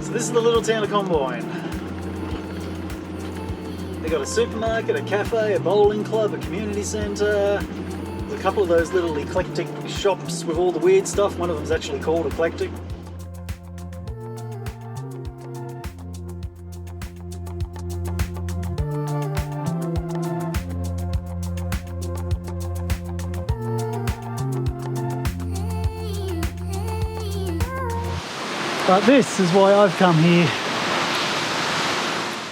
So this is the little town of Comboyne. They got a supermarket, a cafe, a bowling club, a community centre, a couple of those little eclectic shops with all the weird stuff. One of them's actually called Eclectic. But this is why I've come here.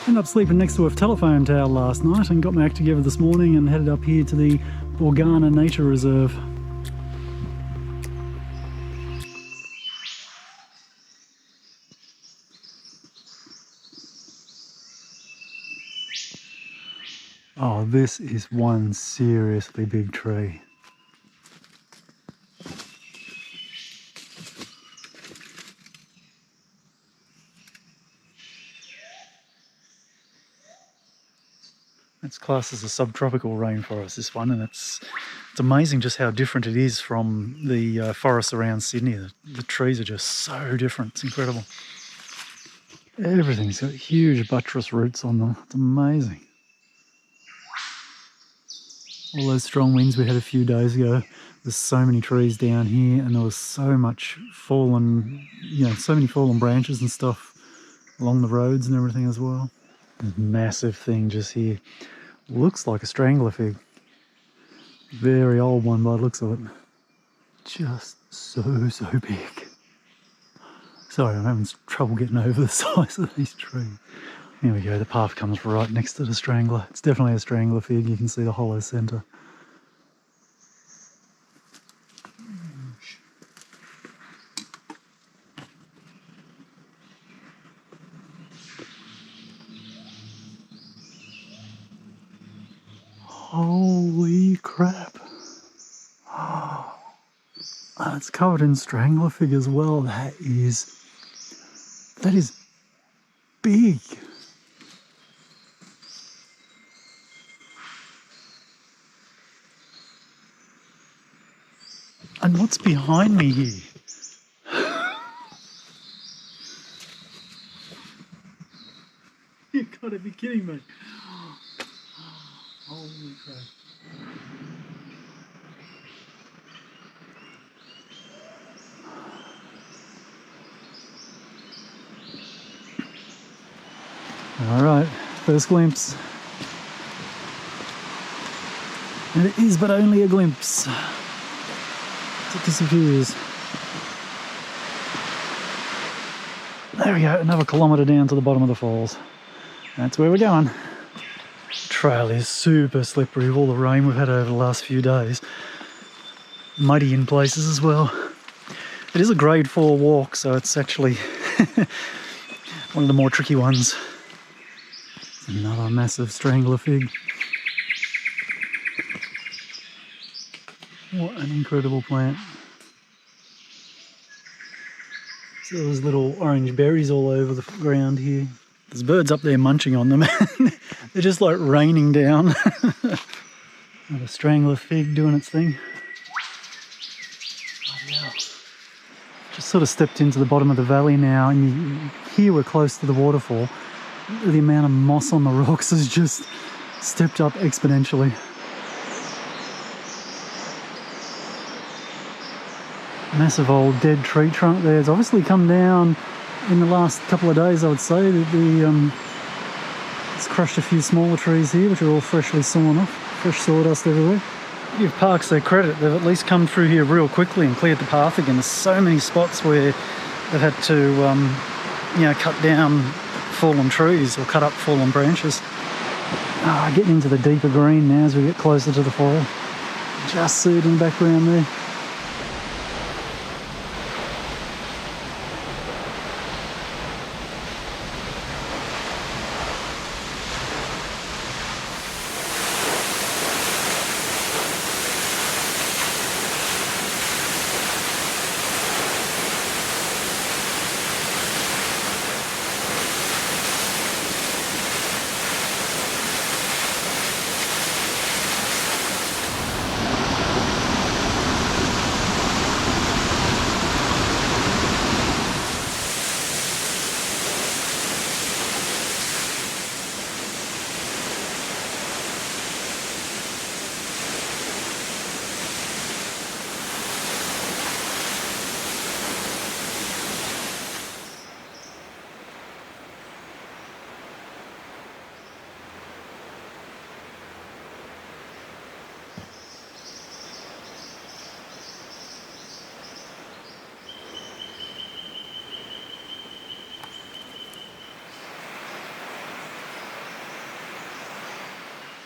Ended up sleeping next to a telephone tower last night and got my act together this morning and headed up here to the Boorganna Nature Reserve. Oh, this is one seriously big tree. It's classed as a subtropical rainforest, this one, and it's amazing just how different it is from the forests around Sydney. The trees are just so different, it's incredible. Everything's got huge buttress roots on them, it's amazing. All those strong winds we had a few days ago, there's so many trees down here and there was so much fallen, so many fallen branches and stuff along the roads and everything as well. This massive thing just here. Looks like a strangler fig. Very old one by the looks of it. Just so big. Sorry, I'm having trouble getting over the size of these trees. Here we go, the path comes right next to the strangler. It's definitely a strangler fig, you can see the hollow centre. Holy crap. Oh, and it's covered in strangler fig as well. That is big. And what's behind me here? You've got to be kidding me. Holy crap. Alright, first glimpse. And it is but only a glimpse. It disappears. There we go, another kilometre down to the bottom of the falls. That's where we're going. Trail is super slippery with all the rain we've had over the last few days. Muddy in places as well. It is a grade 4 walk, so it's actually one of the more tricky ones. Another massive strangler fig. What an incredible plant. So there's little orange berries all over the ground here. There's birds up there munching on them. They're just like raining down. Another strangler fig doing its thing. Just sort of stepped into the bottom of the valley now, and here we're close to the waterfall. The amount of moss on the rocks has just stepped up exponentially. Massive old dead tree trunk there. It's obviously come down in the last couple of days, I would say. It's crushed a few smaller trees here, which are all freshly sawn off. Fresh sawdust everywhere. Give parks their credit. They've at least come through here real quickly and cleared the path again. There's so many spots where they've had to, cut down fallen trees or cut up fallen branches. Getting into the deeper green now as we get closer to the fall. Just see it in the background there.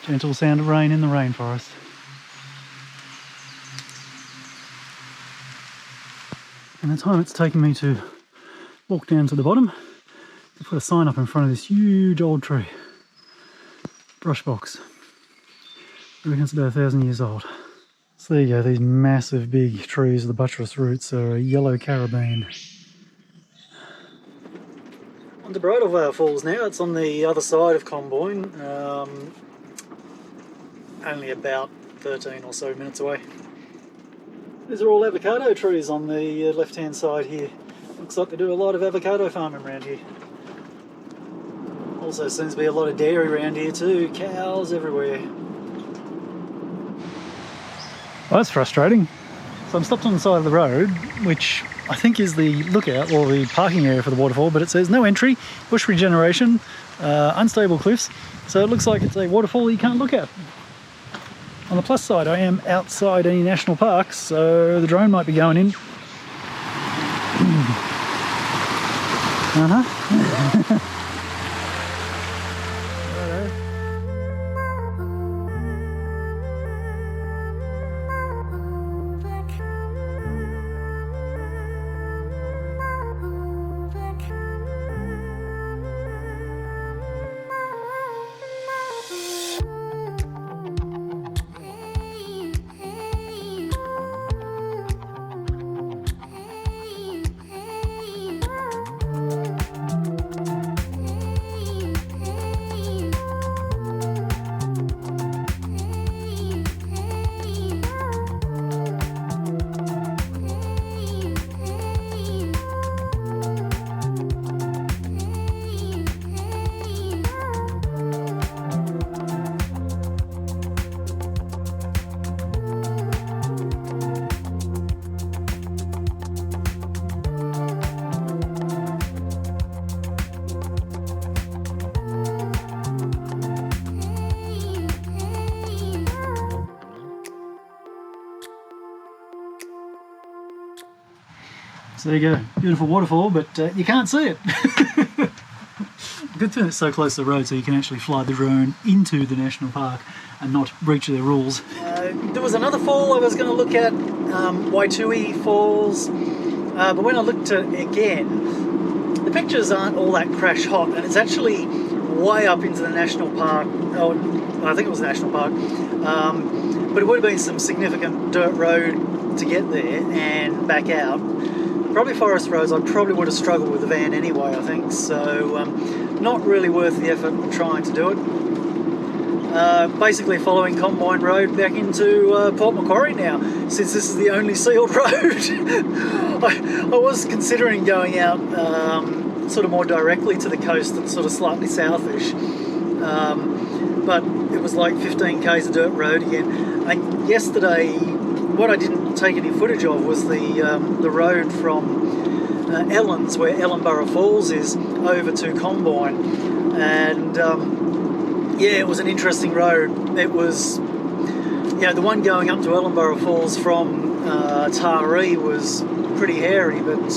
Gentle sound of rain in the rainforest. And the time it's taken me to walk down to the bottom, they put a sign up in front of this huge old tree. Brush box. I reckon it's about 1,000 years old. So there you go, these massive big trees with the buttress roots are a yellow carabine. On to Bridal Veil Falls now. It's on the other side of Comboyne, only about 13 or so minutes away. These are all avocado trees on the left hand side here. Looks like they do a lot of avocado farming around here. Also seems to be a lot of dairy around here too, cows everywhere. Well, that's frustrating. So I'm stopped on the side of the road, which I think is the lookout or the parking area for the waterfall, but it says no entry, bush regeneration, unstable cliffs. So it looks like it's a waterfall you can't look at. On the plus side, I am outside any national parks, so the drone might be going in. So there you go, beautiful waterfall, but you can't see it. Good thing it's so close to the road so you can actually fly the drone into the national park and not breach their rules. There was another fall I was going to look at, Waitui Falls, but when I looked at it again, the pictures aren't all that crash hot, and it's actually way up into the national park. Oh, I think it was the national park, but it would have been some significant dirt road to get there and back out. Probably forest roads, I probably would have struggled with the van anyway, I think, so not really worth the effort of trying to do it. Basically following Comboyne Road back into Port Macquarie now, since this is the only sealed road. I was considering going out sort of more directly to the coast and sort of slightly southish, but it was like 15 k's of dirt road again. And yesterday, what I didn't take any footage of was the road from Ellens, where Ellenborough Falls is, over to Comboyne, and yeah, it was an interesting road. It was, you know, the one going up to Ellenborough Falls from Taree was pretty hairy, but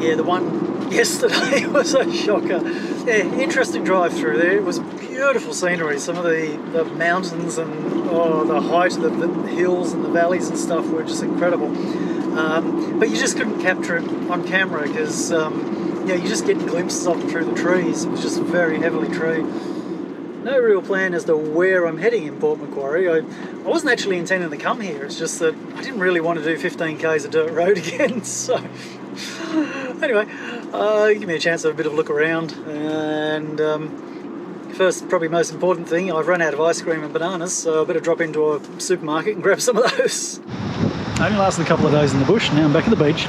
yeah, the one yesterday was a shocker. Yeah, interesting drive through there. It was beautiful scenery. Some of the mountains and the height of the hills and the valleys and stuff were just incredible. But you just couldn't capture it on camera because yeah, you're just getting glimpses of it through the trees. It was just very heavily treed. No real plan as to where I'm heading in Port Macquarie. I wasn't actually intending to come here. It's just that I didn't really want to do 15 k's of dirt road again. So anyway, give me a chance to have a bit of a look around. And first, probably most important thing, I've run out of ice cream and bananas, so I better drop into a supermarket and grab some of those. I only lasted a couple of days in the bush. Now I'm back at the beach.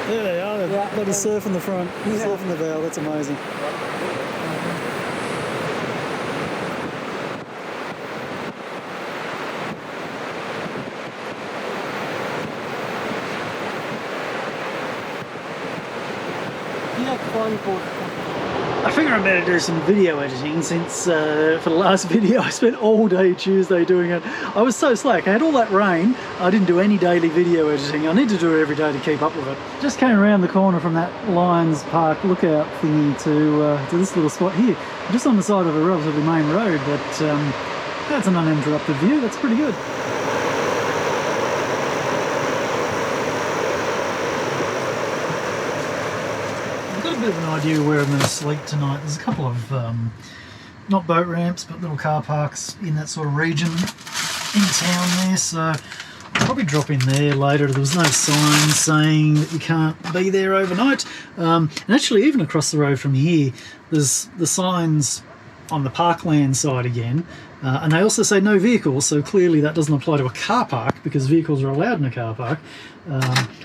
There they are, let us surf in the front, surf in the Veil, that's amazing. Yeah, fun port. I figure I better do some video editing since for the last video I spent all day Tuesday doing it. I was so slack. I had all that rain. I didn't do any daily video editing. I need to do it every day to keep up with it. Just came around the corner from that Lions Park lookout thingy to this little spot here. Just on the side of a relatively main road, but that's an uninterrupted view. That's pretty good. Bit of an idea where I'm going to sleep tonight. There's a couple of not boat ramps but little car parks in that sort of region in town there, so I'll probably drop in there later. There was no sign saying that you can't be there overnight, and actually even across the road from here there's the signs on the parkland side again, and they also say no vehicles, so clearly that doesn't apply to a car park because vehicles are allowed in a car park.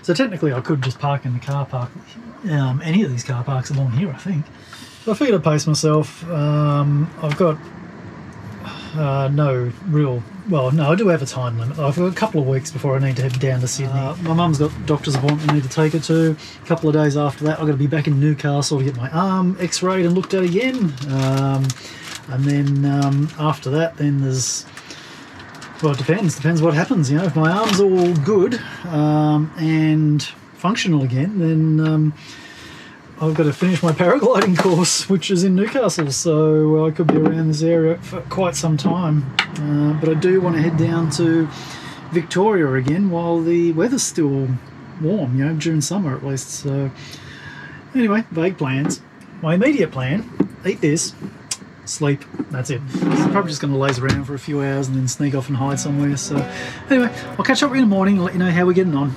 So technically I could just park in the car park, any of these car parks along here, I think. So I figured I'd pace myself. I've got no, I do have a time limit. I've got a couple of weeks before I need to head down to Sydney. My mum's got a doctor's appointment I need to take her to. A couple of days after that I've got to be back in Newcastle to get my arm x-rayed and looked at again. And then after that, then there's, well, it depends what happens, you know. If my arm's all good and functional again, then I've got to finish my paragliding course, which is in Newcastle, so I could be around this area for quite some time. But I do want to head down to Victoria again while the weather's still warm, you know, during summer at least. So anyway, vague plans. My immediate plan, eat this, sleep, that's it. So I'm probably just going to laze around for a few hours and then sneak off and hide somewhere. So anyway, I'll catch up with you in the morning and let you know how we're getting on.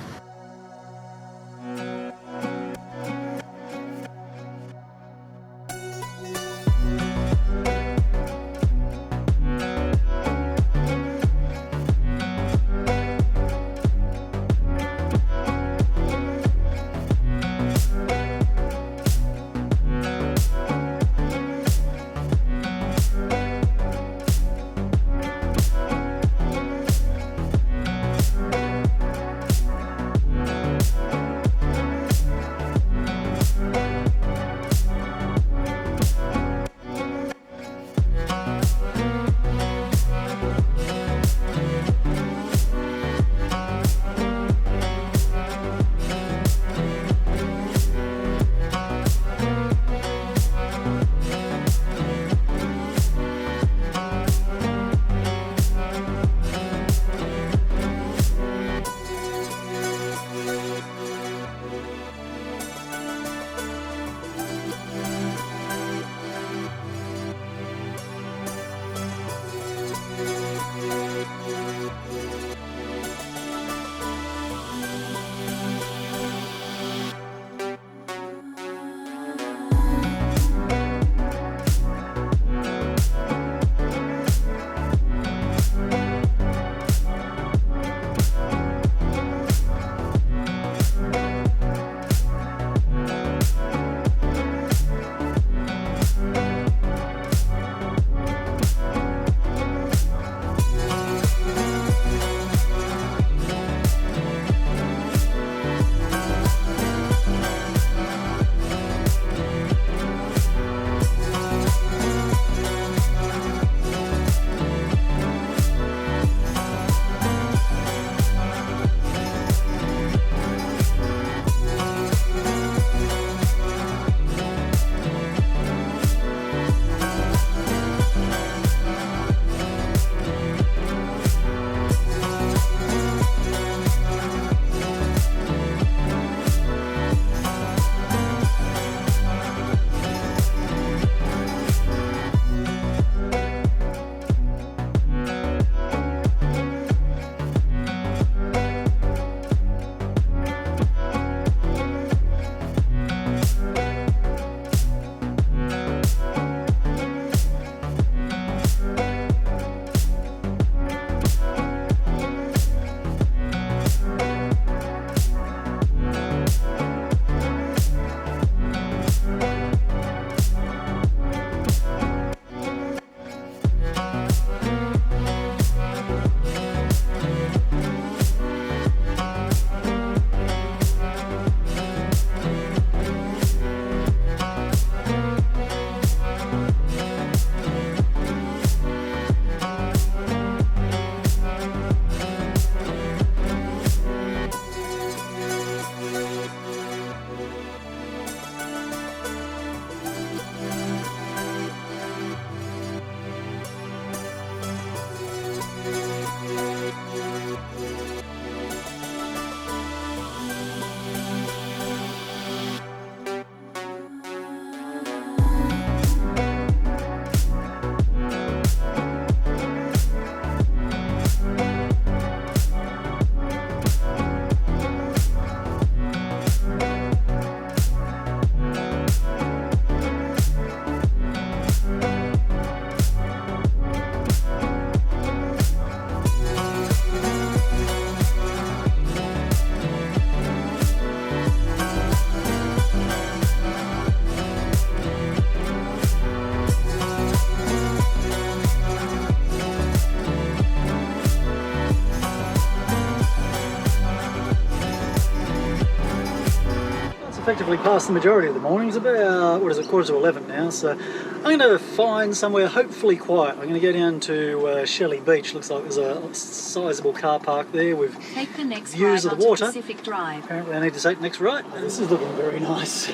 effectively past the majority of the morning. It's about, what is it, 11:15 now, so I'm going to find somewhere hopefully quiet. I'm going to go down to Shelly Beach. Looks like there's a sizable car park there with views of the water. Apparently I need to take the next right. This is looking very nice.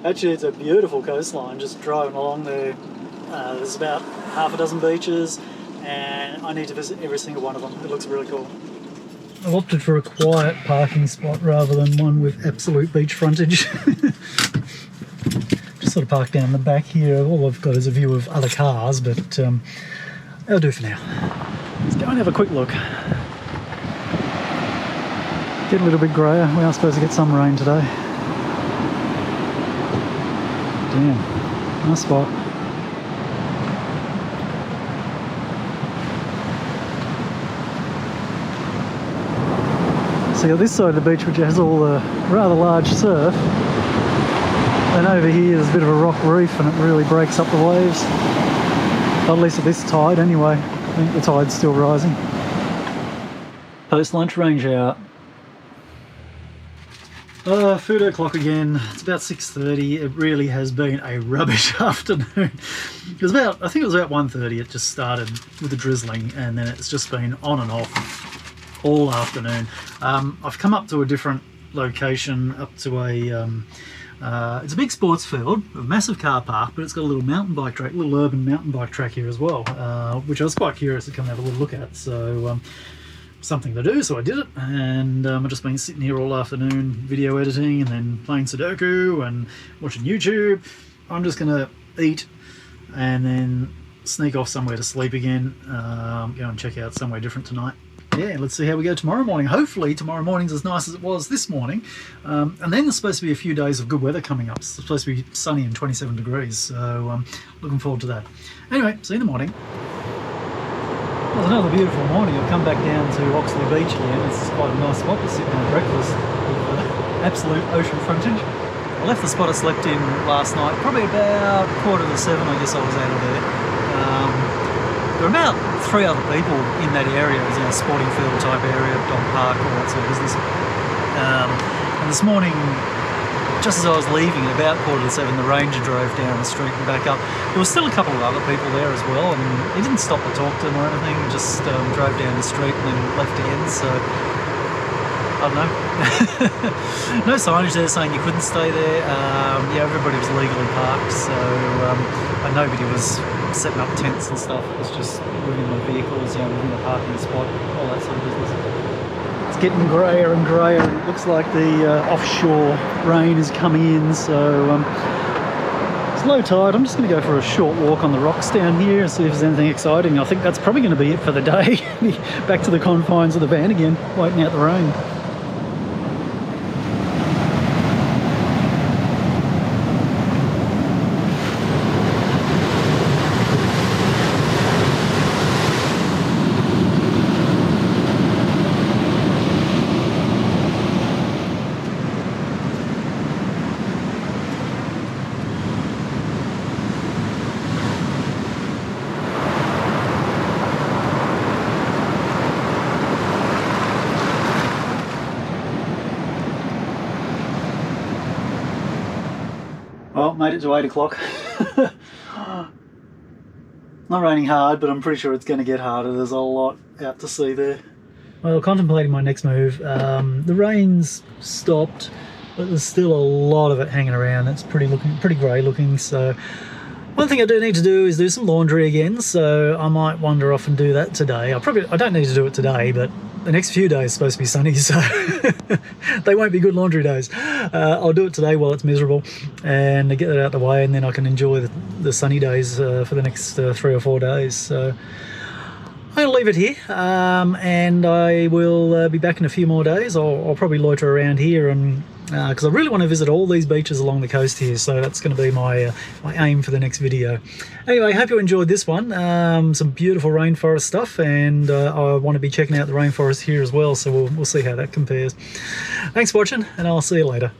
Actually, it's a beautiful coastline, just driving along there. There's about half a dozen beaches, and I need to visit every single one of them. It looks really cool. I've opted for a quiet parking spot rather than one with absolute beach frontage. Just sort of parked down the back here. All I've got is a view of other cars, but that'll do for now. Let's go and have a quick look. Getting a little bit greyer. We are supposed to get some rain today. Damn, nice spot. See, on this side of the beach, which has all the rather large surf, and over here there's a bit of a rock reef and it really breaks up the waves. At least at this tide anyway. I think the tide's still rising. Post-lunch rain shower. Food o'clock again. It's about 6:30. It really has been a rubbish afternoon. It was about, I think it was about 1:30 it just started with the drizzling, and then it's just been on and off all afternoon. I've come up to a different location, up to a it's a big sports field, a massive car park, but it's got a little mountain bike track, a little urban mountain bike track here as well, which I was quite curious to come and have a little look at. So something to do, so I did it, and I've just been sitting here all afternoon video editing and then playing Sudoku and watching YouTube. I'm just gonna eat and then sneak off somewhere to sleep again, go and check out somewhere different tonight. Yeah, let's see how we go tomorrow morning. Hopefully tomorrow morning's as nice as it was this morning, and then there's supposed to be a few days of good weather coming up. It's supposed to be sunny and 27 degrees, so looking forward to that. Anyway, see you in the morning. Well, it's another beautiful morning. I've come back down to Oxley Beach again. It's quite a nice spot to sit and have breakfast with absolute ocean frontage. I left the spot I slept in last night, probably about 6:45, I guess I was out of there. There are about 3 other people in that area. It's a sporting field type area, dog park, all that sort of business. And this morning, just as I was leaving, at about 6:45, the ranger drove down the street and back up. There was still a couple of other people there as well, and he didn't stop to talk to them or anything, just drove down the street and then left again, so I don't know. No signage there saying you couldn't stay there. Yeah, everybody was legally parked, so and nobody was setting up tents and stuff. It was just moving the vehicles, you know, within the parking spot, all that sort of business. It's getting greyer and greyer, and it looks like the offshore rain is coming in, so it's low tide. I'm just going to go for a short walk on the rocks down here and see if there's anything exciting. I think that's probably going to be it for the day. Back to the confines of the van again, waiting out the rain. Well, made it to 8 o'clock. Not raining hard, but I'm pretty sure it's going to get harder. There's a lot out to see there. Well, contemplating my next move. The rain's stopped, but there's still a lot of it hanging around. It's pretty grey looking. So one thing I do need to do is do some laundry again. So I might wander off and do that today. I don't need to do it today, but the next few days are supposed to be sunny, so they won't be good laundry days. I'll do it today while it's miserable and get it out the way, and then I can enjoy the sunny days for the next 3 or 4 days. So I'll leave it here, and I will be back in a few more days. I'll probably loiter around here, and because I really want to visit all these beaches along the coast here, so that's going to be my aim for the next video. Anyway, hope you enjoyed this one. Some beautiful rainforest stuff, and I want to be checking out the rainforest here as well, so we'll see how that compares. Thanks for watching, and I'll see you later.